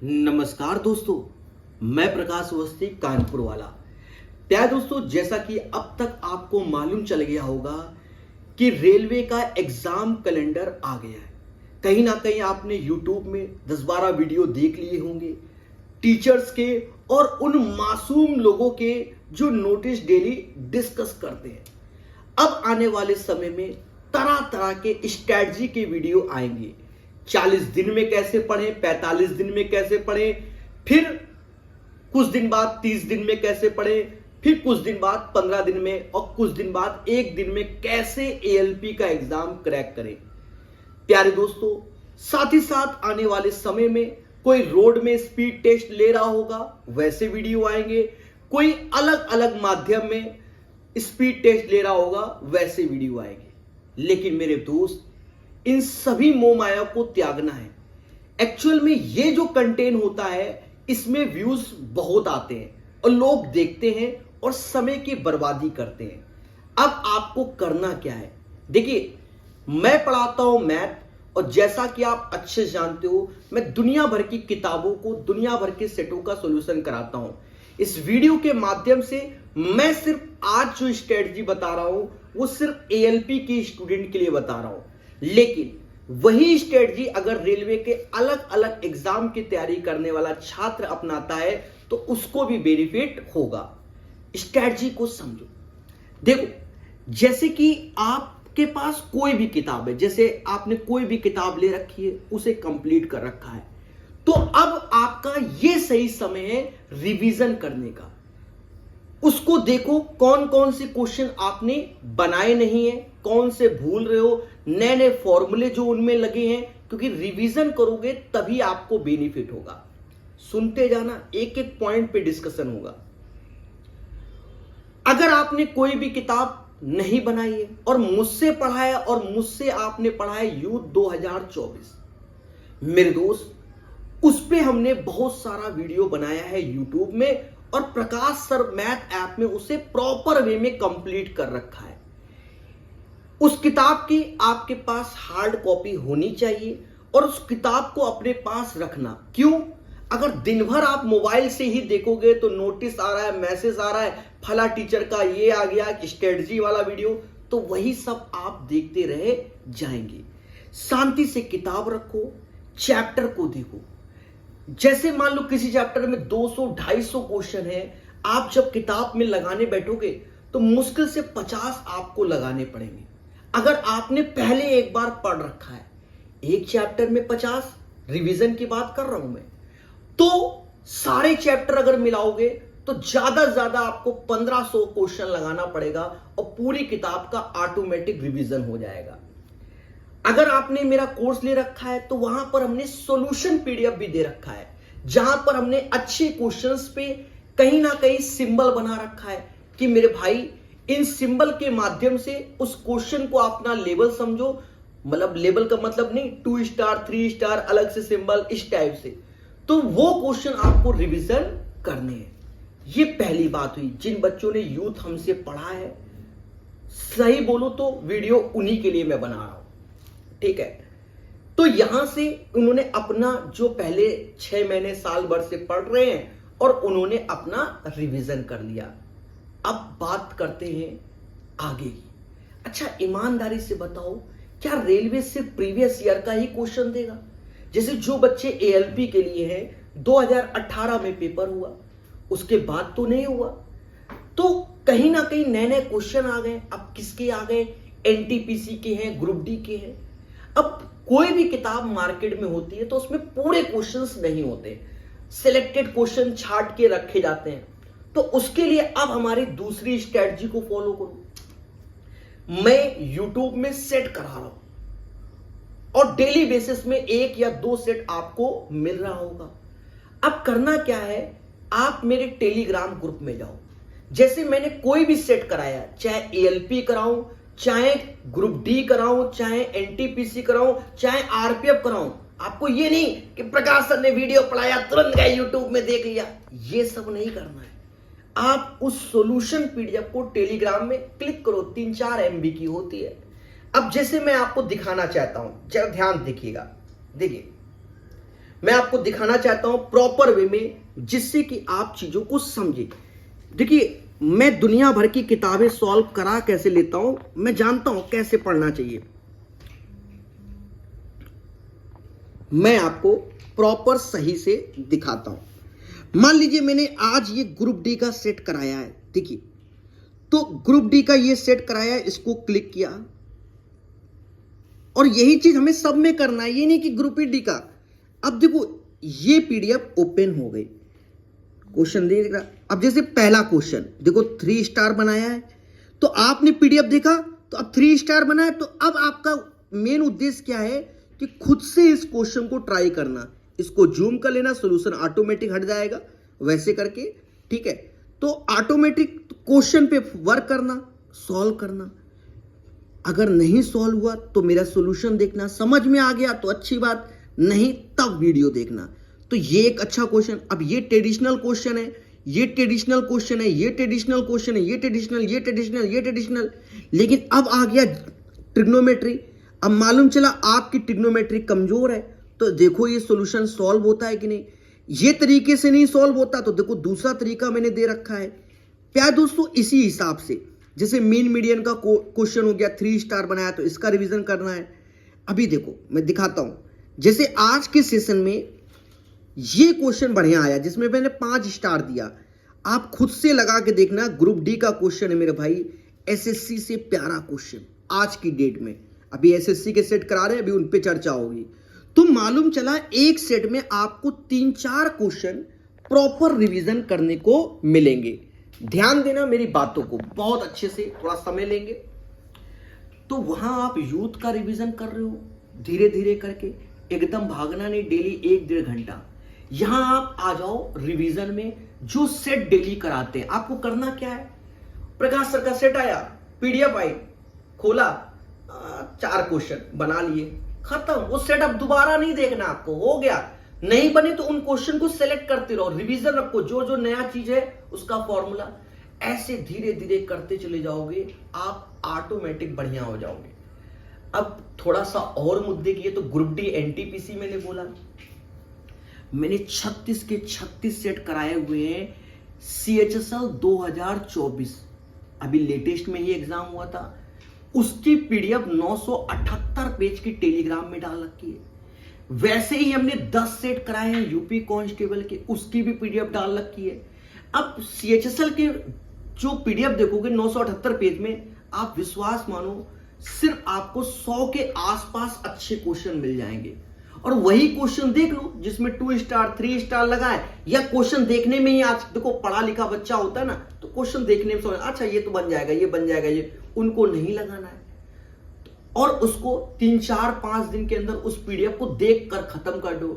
नमस्कार दोस्तों, मैं प्रकाश अवस्थी कानपुर वाला। प्यारे दोस्तों, जैसा कि अब तक आपको मालूम चल गया होगा कि रेलवे का एग्जाम कैलेंडर आ गया है। कहीं ना कहीं आपने यूट्यूब में 10-12 वीडियो देख लिए होंगे टीचर्स के और उन मासूम लोगों के जो नोटिस डेली डिस्कस करते हैं। अब आने वाले समय में तरह तरह के स्ट्रैटेजी के वीडियो आएंगे। 40 दिन में कैसे पढ़ें, 45 दिन में कैसे पढ़ें, फिर कुछ दिन बाद 30 दिन में कैसे पढ़ें, फिर कुछ दिन बाद 15 दिन में और कुछ दिन बाद 1 दिन में कैसे एएलपी का एग्जाम क्रैक करें। प्यारे दोस्तों, साथ ही साथ आने वाले समय में कोई रोड में स्पीड टेस्ट ले रहा होगा, वैसे वीडियो आएंगे। कोई अलग अलग माध्यम में स्पीड टेस्ट ले रहा होगा, वैसे वीडियो आएंगे। लेकिन मेरे दोस्त, इन सभी मोह माया को त्यागना है। एक्चुअल में ये जो कंटेंट होता है, इसमें व्यूज बहुत आते हैं और लोग देखते हैं और समय की बर्बादी करते हैं। अब आपको करना क्या है? देखिए, मैं पढ़ाता हूं मैथ, और जैसा कि आप अच्छे जानते हो, मैं दुनिया भर की किताबों को, दुनिया भर के सेटों का सॉल्यूशन कराता हूं। इस वीडियो के माध्यम से मैं सिर्फ आज जो स्ट्रेटजी बता रहा हूं, वो सिर्फ एएलपी के स्टूडेंट के लिए बता रहा हूं। लेकिन वही स्ट्रेटजी अगर रेलवे के अलग अलग एग्जाम की तैयारी करने वाला छात्र अपनाता है तो उसको भी बेनिफिट होगा। स्ट्रेटजी को समझो। देखो, जैसे कि आपके पास कोई भी किताब है, जैसे आपने कोई भी किताब ले रखी है, उसे कंप्लीट कर रखा है, तो अब आपका यह सही समय है रिवीजन करने का। उसको देखो कौन कौन से क्वेश्चन आपने बनाए नहीं है, कौन से भूल रहे हो, नए नए फॉर्मूले जो उनमें लगे हैं, क्योंकि रिवीजन करोगे तभी आपको बेनिफिट होगा। सुनते जाना, एक एक पॉइंट पे डिस्कशन होगा। अगर आपने कोई भी किताब नहीं बनाई है और मुझसे पढ़ा है, और मुझसे आपने पढ़ा है यूथ 2024, मेरे दोस्त, उस पे हमने बहुत सारा वीडियो बनाया है यूट्यूब में, और प्रकाश सर मैथ ऐप में उसे प्रॉपर वे में कंप्लीट कर रखा है। उस किताब की आपके पास हार्ड कॉपी होनी चाहिए और उस किताब को अपने पास रखना। क्यों? अगर दिन भर आप मोबाइल से ही देखोगे तो नोटिस आ रहा है, मैसेज आ रहा है, फला टीचर का ये आ गया, स्ट्रेटजी वाला वीडियो, तो वही सब आप देखते रहे जाएंगे। शांति से किताब रखो, चैप्टर को देखो। जैसे मान लो किसी चैप्टर में 200-250 क्वेश्चन है, आप जब किताब में लगाने बैठोगे तो मुश्किल से 50 आपको लगाने पड़ेंगे। अगर आपने पहले एक बार पढ़ रखा है, एक चैप्टर में 50, रिवीजन की बात कर रहा हूं मैं, तो सारे चैप्टर अगर मिलाओगे तो ज्यादा से ज्यादा आपको 1500 क्वेश्चन लगाना पड़ेगा और पूरी किताब का ऑटोमेटिक रिवीजन हो जाएगा। अगर आपने मेरा कोर्स ले रखा है तो वहां पर हमने सॉल्यूशन पीडीएफ भी दे रखा है, जहां पर हमने अच्छे क्वेश्चंस पे कहीं ना कहीं सिंबल बना रखा है कि मेरे भाई, इन सिंबल के माध्यम से उस क्वेश्चन को अपना लेवल समझो। मतलब लेवल का मतलब नहीं 2 स्टार 3 स्टार अलग से सिंबल, इस टाइप से। तो वो क्वेश्चन आपको रिवीजन करने हैं। ये पहली बात हुई। जिन बच्चों ने यूथ हमसे पढ़ा है, सही बोलो तो वीडियो उन्हीं के लिए मैं बना रहा हूं, ठीक है? तो यहां से उन्होंने अपना जो पहले 6 महीने साल भर से पढ़ रहे हैं और उन्होंने अपना रिवीजन कर लिया। अब बात करते हैं आगे की। अच्छा, ईमानदारी से बताओ, क्या रेलवे सिर्फ प्रीवियस ईयर का ही क्वेश्चन देगा? जैसे जो बच्चे एएलपी के लिए हैं, 2018 में पेपर हुआ, उसके बाद तो नहीं हुआ, तो कहीं ना कहीं नए नए क्वेश्चन आ गए। अब किसके आ गए? एनटीपीसी के हैं, ग्रुप डी के हैं। अब कोई भी किताब मार्केट में होती है तो उसमें पूरे क्वेश्चंस नहीं होते, सिलेक्टेड क्वेश्चन छांट के रखे जाते हैं। तो उसके लिए अब हमारी दूसरी स्ट्रेटजी को फॉलो करो। मैं यूट्यूब में सेट करा रहा हूं और डेली बेसिस में 1 या 2 सेट आपको मिल रहा होगा। अब करना क्या है, आप मेरे टेलीग्राम ग्रुप में जाओ। जैसे मैंने कोई भी सेट कराया, चाहे एएलपी कराऊं, चाहे ग्रुप डी कराऊं, चाहे एनटीपीसी कराऊं, चाहे आरपीएफ कराऊं, आपको ये नहीं कि प्रकाश सर ने वीडियो पढ़ाया तुरंत गए यूट्यूब में देख लिया, ये सब नहीं करना है। आप उस सॉल्यूशन पीडीएफ को टेलीग्राम में क्लिक करो, 3-4 MB की होती है। अब जैसे मैं आपको दिखाना चाहता हूं, जरा ध्यान देखिएगा। देखिए, मैं आपको दिखाना चाहता हूं प्रॉपर वे में, जिससे कि आप चीजों को समझे। देखिए, मैं दुनिया भर की किताबें सॉल्व करा कैसे लेता हूं, मैं जानता हूं कैसे पढ़ना चाहिए। मैं आपको प्रॉपर सही से दिखाता हूं। मान लीजिए मैंने आज ये ग्रुप डी का सेट कराया है, देखिए, तो ग्रुप डी का ये सेट कराया है, इसको क्लिक किया, और यही चीज हमें सब में करना है, ये नहीं कि ग्रुप डी का। अब देखो ये पीडीएफ ओपन हो गई, क्वेश्चन देख रहा। अब जैसे पहला क्वेश्चन देखो 3 स्टार बनाया है, तो आपने पीडीएफ देखा तो अब 3 स्टार बना है, तो अब आपका मेन उद्देश्य क्या है कि खुद से इस क्वेश्चन को ट्राई करना, इसको जूम कर लेना, सॉल्यूशन ऑटोमेटिक हट जाएगा वैसे करके, ठीक है। तो ऑटोमेटिक क्वेश्चन पे वर्क करना, सॉल्व करना। अगर नहीं सॉल्व हुआ तो मेरा सॉल्यूशन देखना, समझ में आ गया तो अच्छी बात, नहीं तब वीडियो देखना। तो ये एक अच्छा क्वेश्चन। अब ये ट्रेडिशनल क्वेश्चन है, ये ट्रेडिशनल क्वेश्चन है, ये ट्रेडिशनल क्वेश्चन है, ये ट्रेडिशनल, ये ट्रेडिशनल, ये ट्रेडिशनल, लेकिन अब आ गया ट्रिग्नोमेट्री। अब मालूम चला आपकी ट्रिग्नोमेट्री कमजोर है, तो देखो ये सॉल्यूशन सॉल्व होता है कि नहीं। ये तरीके से नहीं सॉल्व होता तो देखो दूसरा तरीका मैंने दे रखा है। प्यारे दोस्तों, इसी हिसाब से जैसे मीन मीडियन का क्वेश्चन हो गया, 3 स्टार बनाया तो इसका रिवीजन करना है। अभी देखो मैं दिखाता हूं, जैसे आज के सेशन में ये क्वेश्चन बढ़िया आया जिसमें मैंने 5 स्टार दिया। आप खुद से लगा के देखना, ग्रुप डी का क्वेश्चन है मेरे भाई, एसएससी से प्यारा क्वेश्चन आज की डेट में। अभी एसएससी के सेट करा रहे हैं, अभी उन पे चर्चा होगी। तो मालूम चला एक सेट में आपको 3-4 क्वेश्चन प्रॉपर रिवीजन करने को मिलेंगे। ध्यान देना मेरी बातों को, बहुत अच्छे से थोड़ा समय लेंगे। तो वहां आप यूथ का रिवीजन कर रहे हो धीरे धीरे करके, एकदम भागना नहीं, डेली 1-1.5 घंटा। यहां आप आ जाओ रिवीजन में, जो सेट डेली कराते हैं। आपको करना क्या है, प्रकाश सर का सेट आया, पीडीएफ आई, खोला, 4 क्वेश्चन बना लिए, खत्म। वो सेट अब दोबारा नहीं देखना आपको, हो गया। नहीं बने तो उन क्वेश्चन को सेलेक्ट करते रहो, रिवीजन रखो, जो जो नया चीज है उसका फॉर्मूला। ऐसे धीरे धीरे करते चले जाओगे, आप ऑटोमेटिक बढ़िया हो जाओगे। अब थोड़ा सा और मुद्दे की है, तो ग्रुप डी एनटीपीसी मैंने बोला, मैंने 36 के 36 सेट कराए हुए हैं। CHSL 2024 अभी लेटेस्ट में ही एग्जाम हुआ था, उसकी पीडीएफ 978 पेज की टेलीग्राम में डाल रखी है। वैसे ही हमने 10 सेट कराए हैं यूपी कांस्टेबल के, उसकी भी पीडीएफ डाल रखी है। अब CHSL के जो पीडीएफ देखोगे 978 पेज में, आप विश्वास मानो सिर्फ आपको 100 के आसपास अच्छे क्वेश्चन मिल जाएंगे। और वही क्वेश्चन देख लो जिसमें 2 स्टार 3 स्टार लगाए, या क्वेश्चन देखने में ही, आज देखो पढ़ा लिखा बच्चा होता है ना, तो क्वेश्चन देखने में समझ, अच्छा ये तो बन जाएगा, ये बन जाएगा, ये उनको नहीं लगाना है। और उसको 3-4-5 दिन के अंदर उस पीडीएफ को देख कर खत्म कर दो।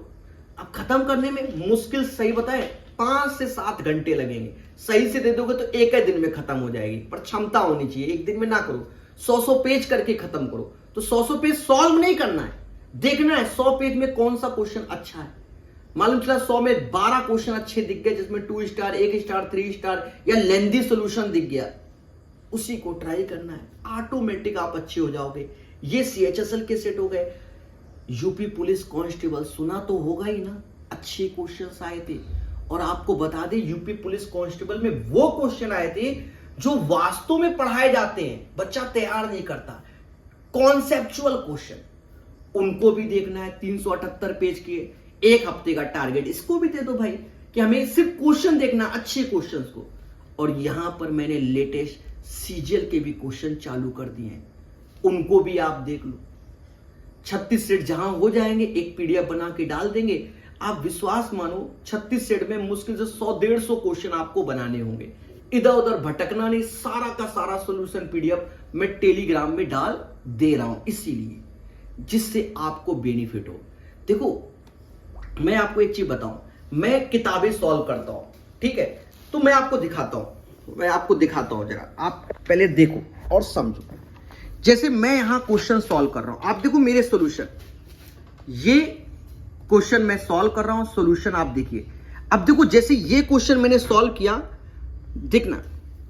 अब खत्म करने में मुश्किल सही बताए 5 से 7 घंटे लगेंगे। सही से दे दोगे तो एक ही दिन में खत्म हो जाएगी, पर क्षमता होनी चाहिए, एक दिन में ना करो, 100 पेज करके खत्म करो। तो 100 पेज सॉल्व नहीं करना है, देखना है 100 पेज में कौन सा क्वेश्चन अच्छा है। मालूम चला 100 में 12 क्वेश्चन अच्छे दिख गए, जिसमें 2 स्टार 1 स्टार 3 स्टार या लेंथी सोल्यूशन दिख गया, उसी को ट्राई करना है, ऑटोमेटिक आप अच्छे हो जाओगे। ये CHSL के सेट हो गए। यूपी पुलिस कांस्टेबल सुना तो होगा ही ना, अच्छे क्वेश्चंस आए थे। और आपको बता दें यूपी पुलिस कांस्टेबल में वो क्वेश्चन आए थे जो वास्तव में पढ़ाए जाते हैं, बच्चा तैयार नहीं करता, कॉन्सेप्चुअल क्वेश्चन, उनको भी देखना है। 378 पेज के, 1 हफ्ते का टारगेट, इसको भी दे दो भाई कि हमें सिर्फ क्वेश्चन देखना, अच्छे क्वेश्चंस को। और यहां पर मैंने लेटेस्ट CGL के भी क्वेश्चन चालू कर दिए हैं, उनको भी आप देख लो। 36 सेट जहां हो जाएंगे, एक पीडीएफ बना के डाल देंगे। आप विश्वास मानो 36 सेट में मुश्किल से 100-150 क्वेश्चन आपको बनाने होंगे, इधर उधर भटकना नहीं। सारा का सारा सॉल्यूशन पीडीएफ मैं टेलीग्राम में डाल दे रहा हूं, इसीलिए जिससे आपको बेनिफिट हो। देखो मैं आपको एक चीज बताऊं, मैं किताबें सॉल्व करता हूं, ठीक है, तो मैं आपको दिखाता हूं, जरा आप पहले देखो और समझो। जैसे मैं यहां क्वेश्चन सॉल्व कर रहा हूं, आप देखो मेरे सॉल्यूशन, ये क्वेश्चन मैं सॉल्व कर रहा हूं, सॉल्यूशन आप देखिए। अब देखो जैसे ये क्वेश्चन मैंने सॉल्व किया, देखना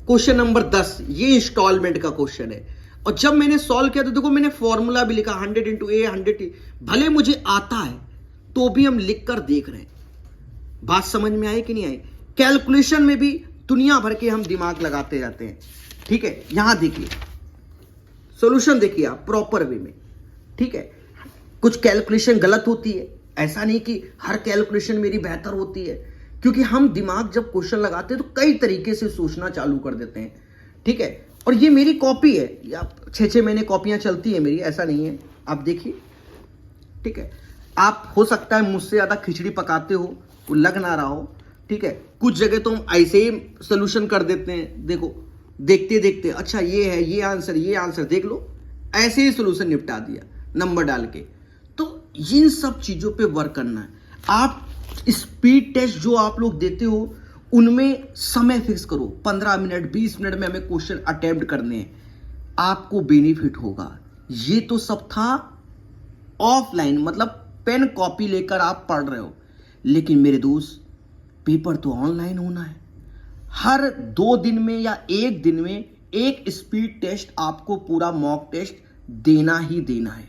क्वेश्चन नंबर 10, ये इंस्टॉलमेंट का क्वेश्चन है। और जब मैंने सॉल्व किया तो देखो मैंने फॉर्मूला भी लिखा 100 × A 100, भले मुझे आता है तो भी हम लिख कर देख रहे हैं। बात समझ में आई कि नहीं आई? कैलकुलेशन में भी दुनिया भर के हम दिमाग लगाते रहते हैं, ठीक है। यहां देखिए सॉल्यूशन देखिए आप प्रॉपर वे में, ठीक है। कुछ कैलकुलेशन गलत होती है, ऐसा नहीं कि हर कैलकुलेशन मेरी बेहतर होती है, क्योंकि हम दिमाग जब क्वेश्चन लगाते हैं तो कई तरीके से सोचना चालू कर देते हैं, ठीक है। और ये मेरी कॉपी है, या 6-6 महीने कॉपियां चलती है मेरी, ऐसा नहीं है। आप देखिए, ठीक है। आप हो सकता है मुझसे ज़्यादा खिचड़ी पकाते हो, वो लग ना रहा हो, ठीक है। कुछ जगह तो हम ऐसे ही सोल्यूशन कर देते हैं, देखो देखते देखते अच्छा ये है, ये आंसर देख लो, ऐसे ही सोल्यूशन निपटा दिया नंबर डाल के। तो इन सब चीज़ों पे वर्क करना है। आप स्पीड टेस्ट जो आप लोग देते हो उनमें समय फिक्स करो, 15 मिनट 20 मिनट में हमें क्वेश्चन अटेम्प्ट करने हैं, आपको बेनिफिट होगा। ये तो सब था ऑफलाइन, मतलब पेन कॉपी लेकर आप पढ़ रहे हो, लेकिन मेरे दोस्त पेपर तो ऑनलाइन होना है। हर 2 दिन में या 1 दिन में एक स्पीड टेस्ट आपको पूरा मॉक टेस्ट देना ही देना है,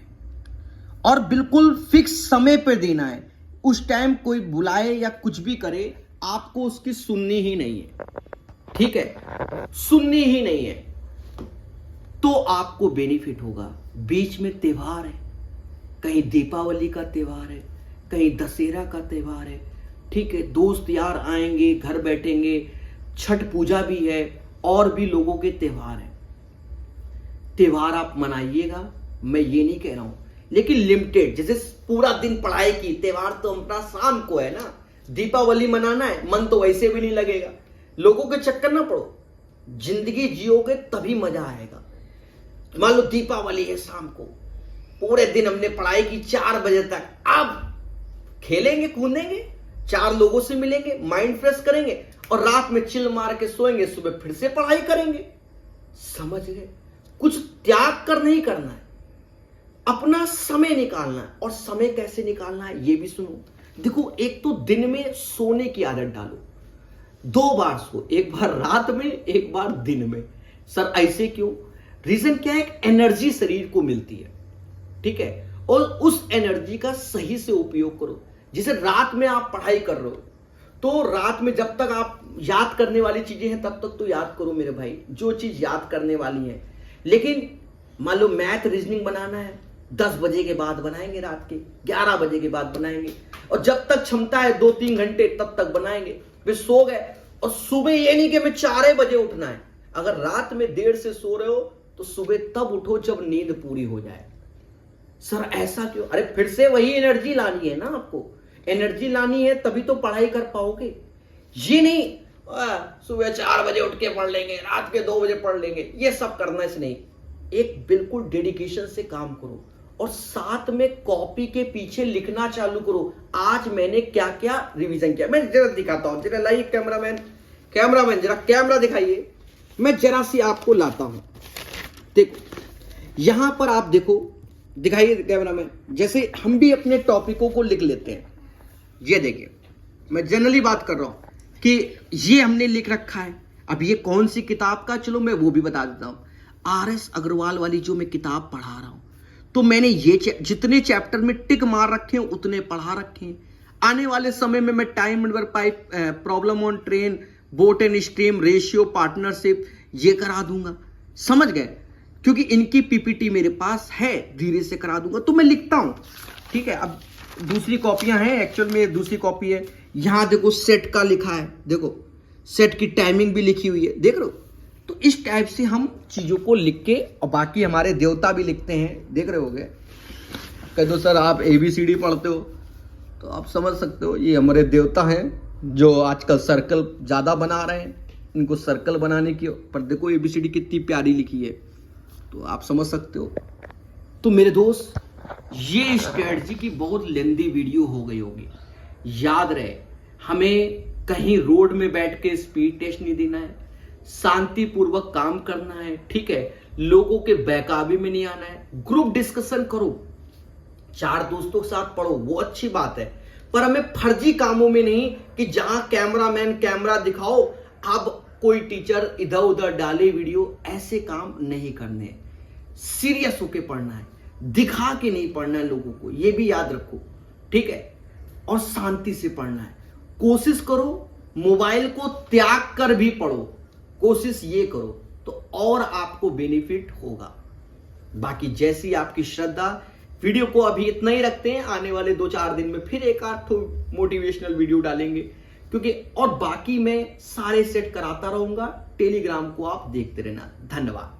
और बिल्कुल फिक्स समय पर देना है। उस टाइम कोई बुलाए या कुछ भी करे, आपको उसकी सुननी ही नहीं है, ठीक है, सुननी ही नहीं है। तो आपको बेनिफिट होगा। बीच में त्योहार है, कहीं दीपावली का त्योहार है, कहीं दशहरा का त्योहार है, ठीक है। दोस्त यार आएंगे, घर बैठेंगे, छठ पूजा भी है, और भी लोगों के त्योहार है। त्योहार आप मनाइएगा, मैं ये नहीं कह रहा हूं, लेकिन लिमिटेड। जैसे पूरा दिन पढ़ाई की, त्योहार तो अपना शाम को है ना, दीपावली मनाना है, मन तो वैसे भी नहीं लगेगा। लोगों के चक्कर ना पड़ो, जिंदगी जियोगे तभी मजा आएगा। मान लो दीपावली है शाम को, पूरे दिन हमने पढ़ाई की 4 बजे तक, अब खेलेंगे कूदेंगे, 4 लोगों से मिलेंगे, माइंड फ्रेश करेंगे, और रात में चिल मार के सोएंगे, सुबह फिर से पढ़ाई करेंगे। समझ गए? कुछ त्याग कर नहीं करना है, अपना समय निकालना है। और समय कैसे निकालना है ये भी सुनो। देखो, एक तो दिन में सोने की आदत डालो, 2 बार सो, एक बार रात में, एक बार दिन में। सर ऐसे क्यों? रीजन क्या है? एक एनर्जी शरीर को मिलती है, ठीक है, और उस एनर्जी का सही से उपयोग करो। जैसे रात में आप पढ़ाई कर रहे हो, तो रात में जब तक आप याद करने वाली चीजें हैं तब तक तो याद करो मेरे भाई, जो चीज याद करने वाली है। लेकिन मान लो मैथ रीजनिंग बनाना है, 10 बजे के बाद बनाएंगे, रात के 11 बजे के बाद बनाएंगे, और जब तक क्षमता है 2-3 घंटे तब तक बनाएंगे, फिर सो गए। और सुबह ये नहीं कि मैं 4 बजे उठना है। अगर रात में देर से सो रहे हो तो सुबह तब उठो जब नींद पूरी हो जाए। सर ऐसा क्यों? अरे फिर से वही एनर्जी लानी है ना, आपको एनर्जी लानी है तभी तो पढ़ाई कर पाओगे। ये नहीं सुबह 4 बजे उठ के पढ़ लेंगे, रात के 2 बजे पढ़ लेंगे, ये सब करना से नहीं। एक बिल्कुल डेडिकेशन से काम करो, और साथ में कॉपी के पीछे लिखना चालू करो, आज मैंने क्या क्या रिवीजन किया। मैं जरा दिखाता हूं, जरा लाइए कैमरामैन जरा कैमरा दिखाइए, मैं जरा सी आपको लाता हूं। देखो यहां पर आप देखो, दिखाइए कैमरामैन, जैसे हम भी अपने टॉपिकों को लिख लेते हैं। ये देखिए, मैं जनरली बात कर रहा हूं कि ये हमने लिख रखा है। अब ये कौन सी किताब का, चलो मैं वो भी बता देता हूं। RS अग्रवाल वाली जो मैं किताब पढ़ा रहा हूं, तो मैंने ये जितने चैप्टर में टिक मार रखे हैं उतने पढ़ा रखे हैं। आने वाले समय में मैं time and work pipe, problem on train, boat and stream, ratio, partnership ये करा दूंगा। समझ गए? क्योंकि इनकी PPT मेरे पास है, धीरे से करा दूंगा। तो मैं लिखता हूं, ठीक है। अब दूसरी कॉपियां हैं, एक्चुअल में दूसरी कॉपी है। यहां देखो सेट का लिखा है, देखो सेट की टाइमिंग भी लिखी हुई है, देख रहे हो। तो इस टाइप से हम चीजों को लिख के, और बाकी हमारे देवता भी लिखते हैं, देख रहे होगे। कह दो सर आप ABCD पढ़ते हो, तो आप समझ सकते हो ये हमारे देवता हैं जो आजकल सर्कल ज्यादा बना रहे हैं। इनको सर्कल बनाने की, पर देखो ABCD कितनी प्यारी लिखी है, तो आप समझ सकते हो। तो मेरे दोस्त, ये स्ट्रेटजी की बहुत लेंदी वीडियो हो गई होगी। याद रहे, हमें कहीं रोड में बैठ के स्पीड टेस्ट नहीं देना है, शांतिपूर्वक काम करना है, ठीक है। लोगों के बहकावे में नहीं आना है। ग्रुप डिस्कशन करो, 4 दोस्तों के साथ पढ़ो, वो अच्छी बात है, पर हमें फर्जी कामों में नहीं कि जहां कैमरामैन कैमरा दिखाओ, अब कोई टीचर इधर उधर डाले वीडियो, ऐसे काम नहीं करने। सीरियस होके पढ़ना है, दिखा के नहीं पढ़ना है लोगों को, ये भी याद रखो, ठीक है। और शांति से पढ़ना है। कोशिश करो मोबाइल को त्याग कर भी पढ़ो, कोशिश ये करो तो और आपको बेनिफिट होगा। बाकी जैसी आपकी श्रद्धा। वीडियो को अभी इतना ही रखते हैं, आने वाले 2-4 दिन में फिर एक आध मोटिवेशनल वीडियो डालेंगे, क्योंकि और बाकी मैं सारे सेट कराता रहूंगा। टेलीग्राम को आप देखते रहना। धन्यवाद।